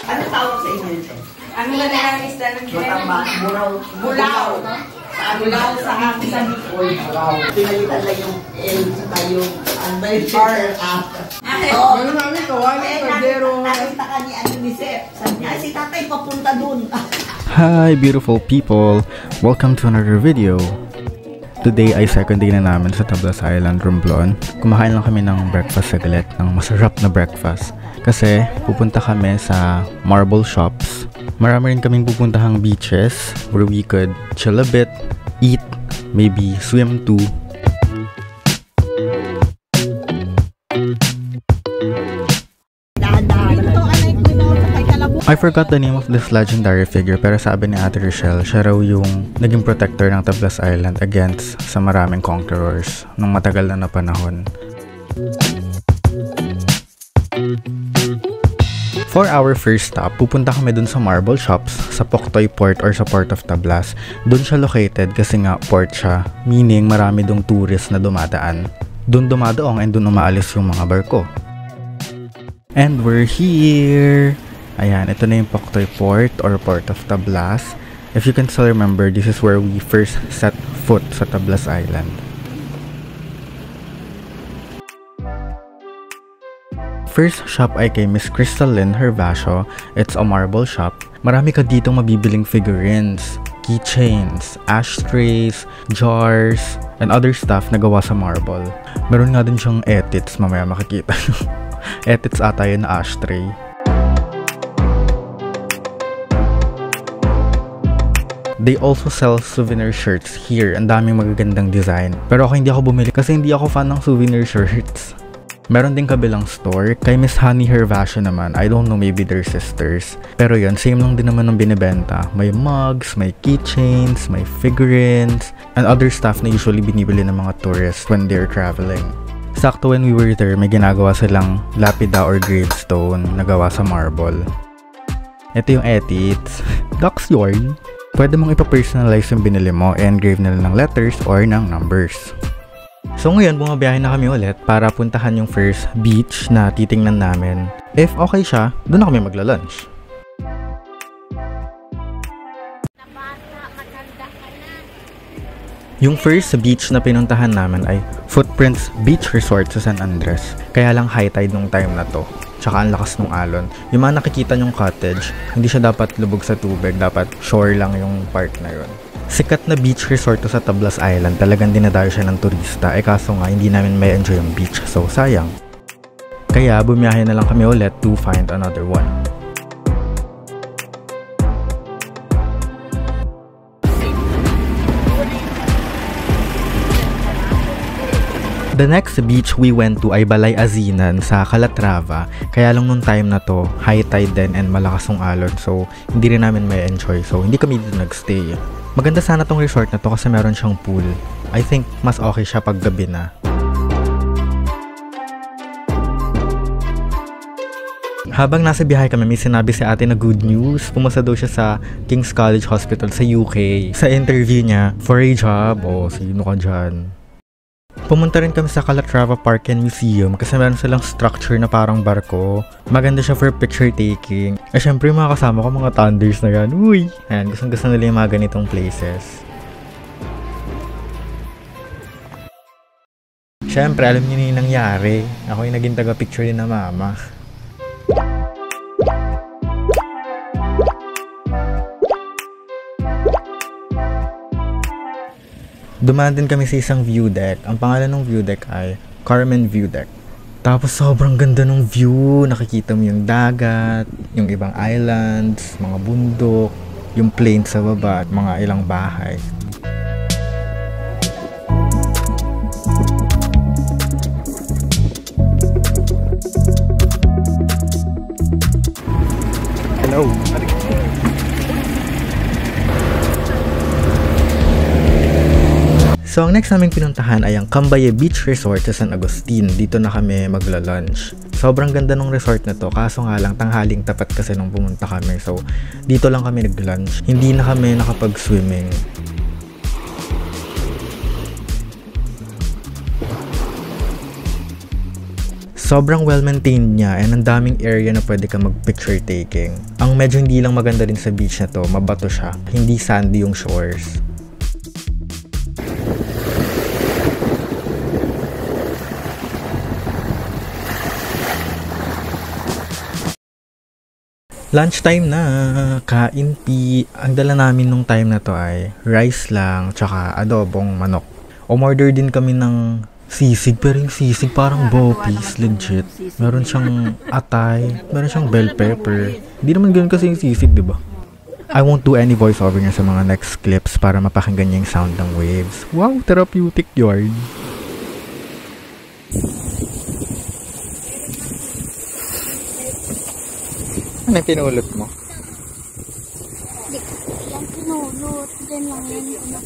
Ano tawag sa inyo ito? Ano ba na ang isda ng Matamba, bulaw. Bulaw sa akin sa Bicol. Pinalitan lang yung L sa yung R. Ano namin, kawali, kaldero. Nakita ka ni Seth. Sabi niya, si tatay papunta dun. Hi beautiful people! Welcome to another video. Today ay second day na namin sa Tablas Island, Romblon. Kumakain lang kami ng breakfast saglit, ng masarap na breakfast. Kasi pupunta kami sa marble shops. Marami rin kaming pupuntahang beaches where we could chill a bit, eat, maybe swim too. I forgot the name of this legendary figure pero sabi ni Ate Rochelle, siya raw yung naging protector ng Tablas Island against sa maraming conquerors nung matagal na panahon. For our first stop, pupunta kami dun sa marble shops sa Poktoy Port or sa Port of Tablas. Dun siya located kasi nga port siya, meaning marami dong tourists na dumadaan. Dun dumadaong and dun umaalis yung mga barko. And we're here! Ayan, ito na yung Poktoy Port or Port of Tablas. If you can still remember, this is where we first set foot sa Tablas Island. First shop ay kay Miss Crystalline Hervasio. It's a marble shop. Marami ka ditong mabibiling figurines, keychains, ashtrays, jars, and other stuff na gawa sa marble. Meron nga din siyang etits, mamaya makikita nyo. Etits ata yun na ashtray. They also sell souvenir shirts here. Ang daming magagandang design. Pero ako hindi ako bumili kasi hindi ako fan ng souvenir shirts. Meron din kabilang store. Kay Miss Honey Hervasio naman, I don't know, maybe they're sisters. Pero yun, same lang din naman ng binibenta. May mugs, may keychains, may figurines, and other stuff na usually binibili ng mga tourists when they're traveling. Sakto when we were there, may ginagawa silang lapida or gravestone na gawa sa marble. Ito yung etits. That's yarn. Pwede mong ipa-personalize yung binili mo, engrave na lang ng letters or ng numbers. So ngayon, bumabiyahe na kami ulit para puntahan yung first beach na titingnan namin. If okay siya, doon na kami magla-lunch. Yung first beach na pinuntahan namin ay Footprints Beach Resort sa San Andres. Kaya lang high tide nung time na to. Tsaka ang lakas ng alon. Yung mga nakikita nyong cottage, hindi siya dapat lubog sa tubig. Dapat shore lang yung part na yun. Sikat na beach resort to sa Tablas Island. Talagang dinadayo siya ng turista. Kaso nga, hindi namin may enjoy yung beach. So, sayang. Kaya, bumiyahe na lang kami ulit to find another one. The next beach we went to ay Balay Azinan sa Calatrava. Kaya lang nung time na to, high tide din and malakas ng alon. So, hindi rin namin may enjoy. So, hindi kami dito nagstay. Maganda sana tong resort na to kasi meron siyang pool. I think mas okay siya pag gabi na. Habang nasa biyahe kami, may sinabi si ate na good news. Pumasa daw siya sa King's College Hospital sa UK. Sa interview niya, for a job. O, sino ka dyan? Pumunta rin kami sa Calatrava Park and Museum kasi meron silang structure na parang barko. Maganda siya for picture taking. Syempre mga kasama ko mga thunders na yan. Uy! Ayan, gustong-gusto nila yung mga ganitong places. Syempre, alam niyo na yung nangyari. Ako yung naging taga-picture din na mama. Dumaan din kami sa isang view deck. Ang pangalan ng view deck ay Carmen View Deck. Tapos sobrang ganda ng view. Nakikita mo yung dagat, yung ibang islands, mga bundok, yung plain sa baba at mga ilang bahay. Hello! So, ang next naming pinuntahan ay ang Cambaye Beach Resort sa San Agustin. Dito na kami magla-lunch. Sobrang ganda ng resort na to, kaso nga lang tanghaling tapat kasi nung pumunta kami. So, dito lang kami nag-lunch. Hindi na kami nakapag-swimming. Sobrang well-maintained niya and ang daming area na pwede ka mag-picture taking. Ang medyo hindi lang maganda rin sa beach na to, mabato siya. Hindi sandy yung shores. Lunchtime na, kain pi. Ang dala namin nung time na to ay rice lang, tsaka adobong manok. Umorder din kami ng sisig, pero yung sisig parang bopis, legit. Meron siyang atay, meron siyang bell pepper. Hindi naman ganoon kasi yung sisig, diba? I won't do any voiceover niya sa mga next clips para mapakinggan niya yung sound ng waves. Wow, therapeutic yard. Ano yung pinulot mo? Yung pinulot, din lang yan.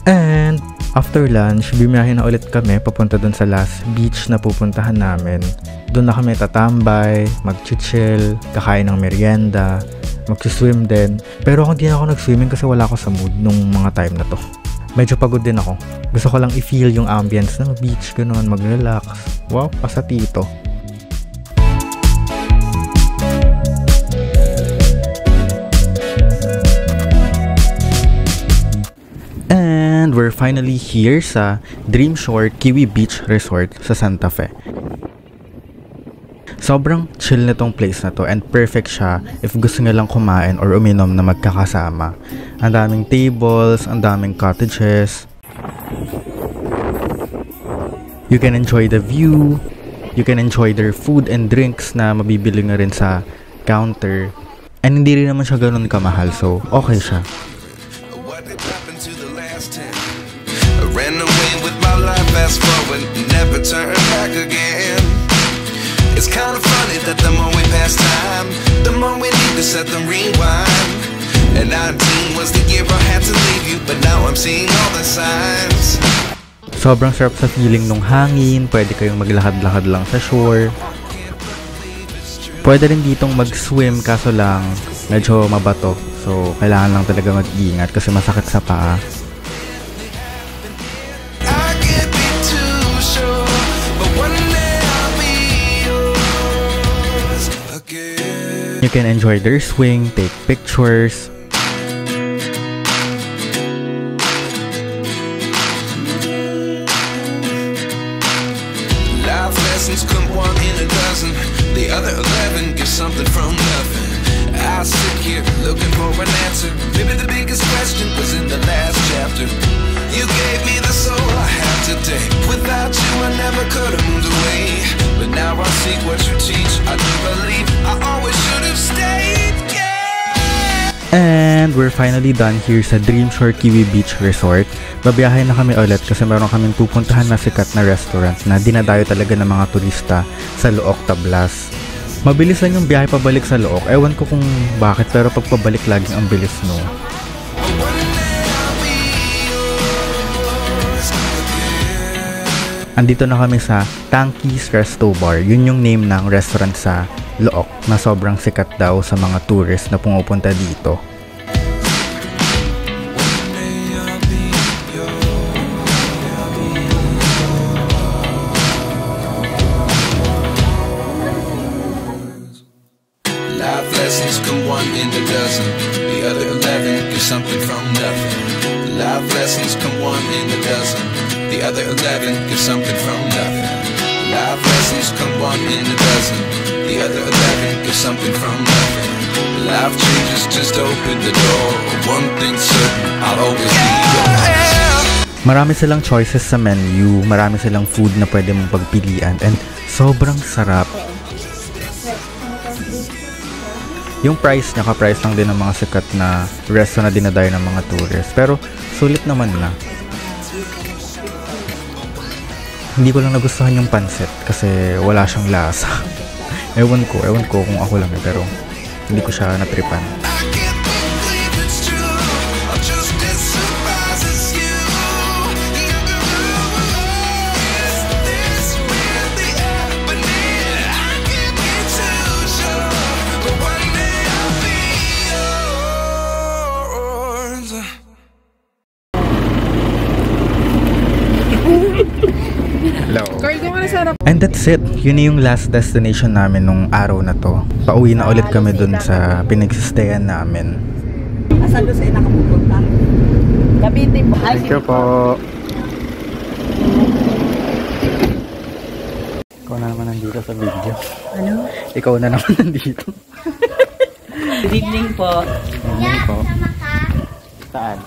And after lunch, bumiyahe na ulit kami papunta dun sa last beach na pupuntahan namin. Doon na kami tatambay, mag-chill, kakain ng merienda, mag-swim din. Pero hindi na ako nag-swimming kasi wala ako sa mood nung mga time na to. Medyo pagod din ako. Gusto ko lang i-feel yung ambience ng beach, ganun, mag-relax. Wow, pasatito. And we're finally here sa Dreamshore Kiwi Beach Resort sa Santa Fe. Sobrang chill na tong place na to and perfect siya if gusto nyo lang kumain or uminom na magkakasama. Ang daming tables, ang daming cottages. You can enjoy the view. You can enjoy their food and drinks na mabibili nga rin sa counter. And hindi rin naman siya ganun kamahal, so okay siya. Ran away with my life, fast forward, never turn back again. It's kind of funny that the more we pass time, the more we need to set the rewind. And 19 was the year I had to leave you, but now I'm seeing all the signs. Sobrang sarap sa feeling nung hangin, pwede kayong maglakad-lakad lang sa shore. Pwede rin ditong mag-swim kaso lang medyo mabato, so kailangan lang talaga mag-ingat kasi masakit sa paa. You can enjoy their swing, take pictures. Life lessons come one in a dozen. The other 11 get something from nothing. I sit here looking for an answer. Maybe the biggest question was in the last chapter. You gave me the soul I have today. Without you I never could have moved away. But now I see what you teach. I do believe I always should have stayed, yeah. And we're finally done here sa Dreamshore Kiwi Beach Resort. Babiyahe na kami ulit kasi meron kaming pupuntahan na sikat na restaurant na dinadayo talaga ng mga turista sa Look, Tablas. Mabilis lang yung biyahe pabalik sa Look. Ewan ko kung bakit pero pagpabalik laging ang bilis, no? Andito na kami sa Tanky's Resto Bar. Yun yung name ng restaurant sa Look na sobrang sikat daw sa mga tourist na pumupunta dito. Life lessons come one in a dozen. The other 11 get something from nothing. Life lessons come one in a dozen. The other 11 get something from nothing. Life lessons come one in a dozen. The other 11 get something from nothing. Life changes, just open the door. One thing's certain, I'll always be yours. Marami silang choices sa menu, marami silang food na pwede mong pagpilian and sobrang sarap. Yung price niya, ka-price lang din ng mga sikat na resto na dinadayo ng mga tourists. Pero sulit naman na. Hindi ko lang nagustuhan yung pansit kasi wala siyang lasa. Ewan ko kung ako lang pero hindi ko siya natripan. Hello. And that's it. Yun na yung last destination namin nung araw na to. Pauwi na ulit kami dun sa pinagsistayan namin. Asan doon sa'yo nakapupunta? Cavite po. Thank you po. Ikaw na naman nandito sa video. Ano? Ikaw na naman nandito. Good evening po. Good evening po. Saan?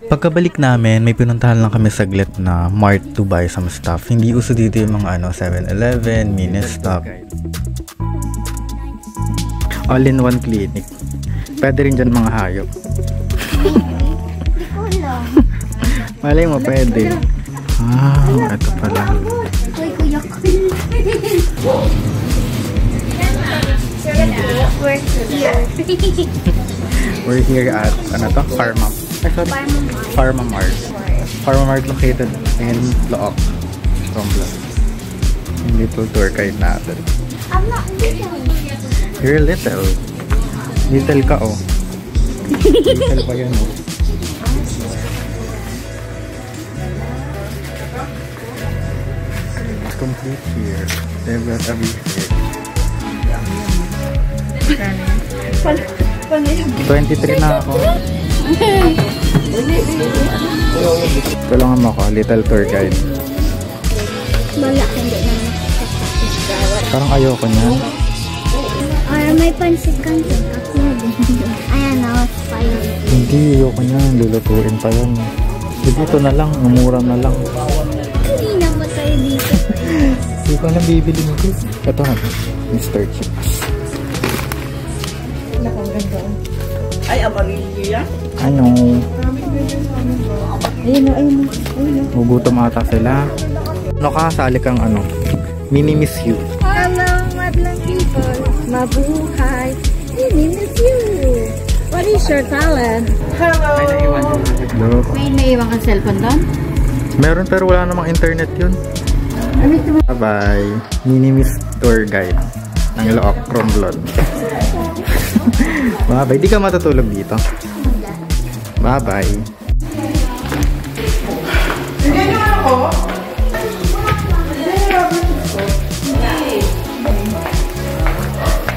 Pagkabalik namin, may pinuntahan lang kami saglit na mart to buy some stuff. Hindi uso dito yung mga 7-Eleven, Ministop. All-in-one clinic. Pwede rin dyan mga hayop. Malay mo, pwede. Ah, ito pala. We're here at, Pharma Mart. Pharma Mart located in Look, Romblon. Yung little tour guide natin. I'm not little. You're little. Little ka, oh. Little pa yun, oh. It's complete here. They've got everything. 23 na ako. Tulungan mo ako, little tour guide. Malaki hindi naman. Parang ayoko niya. May pansit kantin. Ayan, now it's fire. Hindi, ayoko niya. Lulutuin pa yan. Dito na lang, umura na lang. Hindi naman tayo dito. Hindi ko na bibili mo ito. Ito nga, Mr. Chips. Ay, amarillo yan? Ano? Ayun. Magutom ata sila. Ano ka, sali kang ano? Mini miss you. Hello, madlang people. Mabuhay. Mini miss you. What is your talent? Hello! Look. May naiwan kang cellphone doon? Meron pero wala namang internet yun. Bye-bye. Mini miss tour guide ng Look, Romblon. Bye-bye. Di ka matutulog dito. Bye-bye. Hindi naman ako.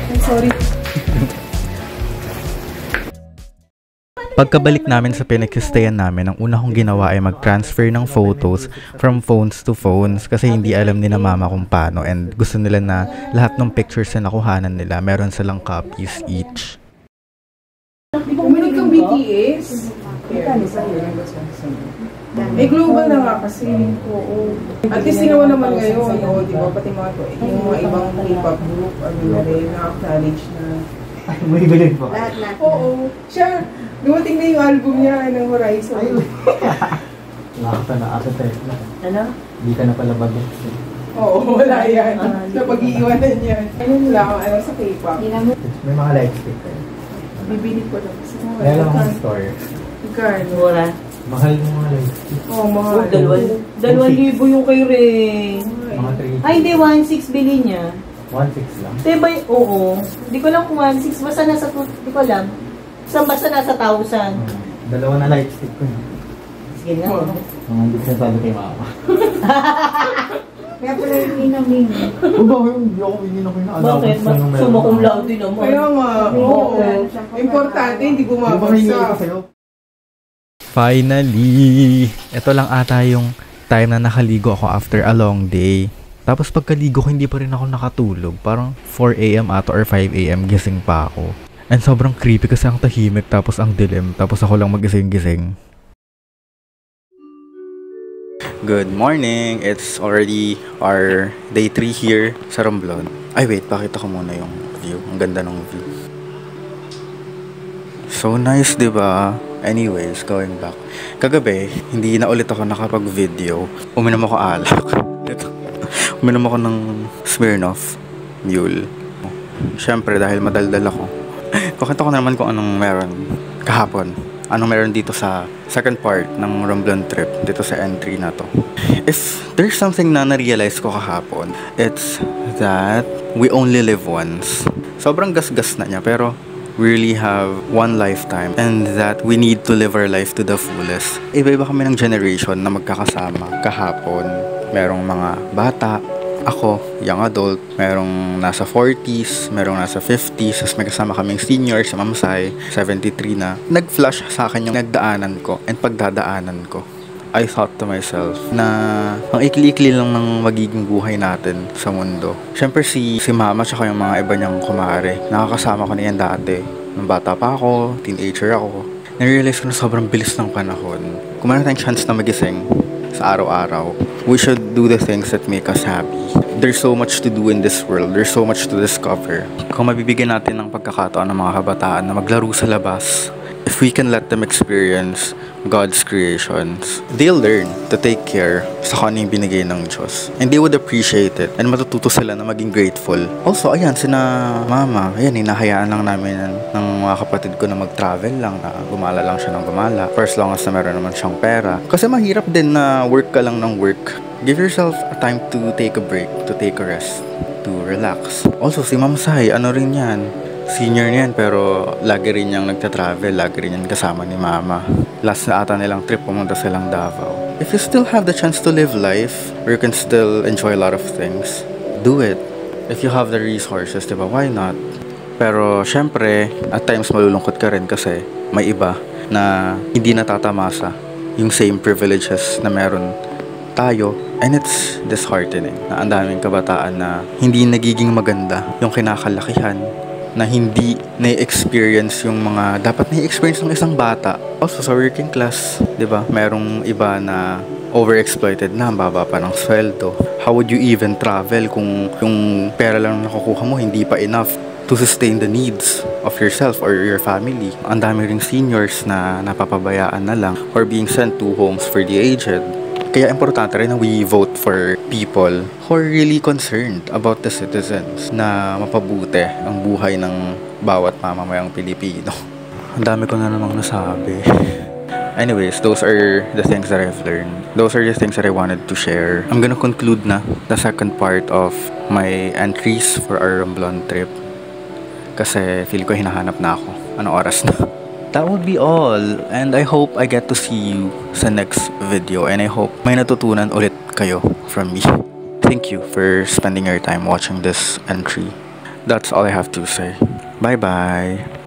I'm sorry. Pagkabalik namin sa pinagsistayan namin, ang una kong ginawa ay mag-transfer ng photos from phones to phones kasi hindi alam ni na mama kung paano and gusto nila na lahat ng pictures na nakuhanan nila, meron silang copies each. Uminig kang BTS. Eh, global na nga kasi. Oo. At least sinawa naman ngayon. O, di ba? Pati mga to. Yung mga ibang K-pop group, ano na rin, na-acknowledge na. Ay, may bilid po. Oo. Siya, dumating na yung album niya ng Horizon. Nakakita na asa tayo. Ano? Hindi ka na pala bagay. Oo, wala yan. Sa pag-iiwanan yan. Ayun lang, ano sa K-pop. May mga lightstick tayo. Bibili ko lang. Kaya lang ang store. Carlo. Mura. Mahal yung mga lightstick. Oo, mga Oh, 2,000 yung kay Ray. Mga 3. Ay, hindi, 1,600 bili niya. 1.6 lang. Diba, oo. Hindi ko lang kung 1,600. Basta nasa, hindi ko alam. Basta nasa 1,000. Dalawa na lightstick ko. Sige nga. Mga hindi siya sabi kay mama. Kaya pala yung inamin. O ba, hindi ako ininom ko na. Bakit? Sumakong lang din naman. Kaya nga, oo. Importante, hindi gumabagsak. Finally! Ito lang ata yung time na nakaligo ako after a long day. Tapos pagkaligo ko, hindi pa rin ako nakatulog. Parang 4 AM ata or 5 AM gising pa ako. And sobrang creepy kasi ang tahimik tapos ang dilim. Tapos ako lang magising-gising. Good morning! It's already our day 3 here sa Romblon. Ay wait, pakita ko muna yung view. Ang ganda ng view. So nice, diba? Anyways, going back. Kagabi, hindi na ulit ako nakapag-video. Uminom ako alak. Uminom ako ng Smirnoff Mule. Siyempre, dahil madaldal ako. Kukwento ko na naman kung anong meron kahapon. Anong meron dito sa second part ng Romblon trip. Dito sa entry na to. If there's something na na-realize ko kahapon, it's that we only live once. Sobrang gasgas na niya, pero we really have one lifetime and that we need to live our life to the fullest. Iba-iba kami ng generation na magkakasama kahapon. Merong mga bata, ako, young adult, merong nasa 40s, merong nasa 50s, tapos may kasama kaming senior, si Ma'am Sai, 73 na. Nag-flash sa akin yung nagdaanan ko and pagdadaanan ko. I thought to myself na ang ikli-ikli lang ng magiging buhay natin sa mundo. Siyempre si Mama tsaka yung mga iba niyang kumare, nakakasama ko na yan dati. Nung bata pa ako, teenager ako, na-realize ko na sobrang bilis ng panahon. Kung meron tayong chance na magising sa araw-araw, we should do the things that make us happy. There's so much to do in this world. There's so much to discover. Kung mabibigyan natin ng pagkakataon ng mga kabataan na maglaro sa labas, if we can let them experience God's creations, they'll learn to take care sa kung ano yung binigay ng Diyos. And they would appreciate it. And matututo sila na maging grateful. Also, ayan, sina Mama, ayan, hinahayaan lang namin ng mga kapatid ko na mag-travel lang, na gumala lang siya ng gumala. For as long as na meron naman siyang pera. Kasi mahirap din na work ka lang ng work. Give yourself a time to take a break, to take a rest, to relax. Also, si Ma'am Sai, ano rin yan? Senior niyan, pero lagi rin niyang nagta-travel, lagi rin niyang kasama ni Mama. Last na ata nilang trip, pumunta silang Davao. If you still have the chance to live life, or you can still enjoy a lot of things, do it. If you have the resources, diba, why not? Pero, syempre, at times malulungkot ka rin kasi may iba na hindi natatamasa yung same privileges na meron tayo. And it's disheartening na ang daming kabataan na hindi nagiging maganda yung kinakalakihan, na hindi na-experience yung mga dapat na-experience ng isang bata. Also sa working class, di ba? Merong iba na overexploited na, baba pa ng sweldo. How would you even travel kung yung pera lang nakukuha mo hindi pa enough to sustain the needs of yourself or your family? Ang dami ring seniors na napapabayaan na lang or being sent to homes for the aged. Kaya importante rin na we vote for people who are really concerned about the citizens, na mapabuti ang buhay ng bawat mamamayang Pilipino. Ang dami ko na namang nasabi. Anyways, those are the things that I've learned. Those are the things that I wanted to share. I'm gonna conclude na the second part of my entries for our Romblon trip. Kasi feel ko hinahanap na ako. Anong oras na? That would be all, and I hope I get to see you sa next video, and I hope may natutunan ulit kayo from me. Thank you for spending your time watching this entry. That's all I have to say. Bye bye!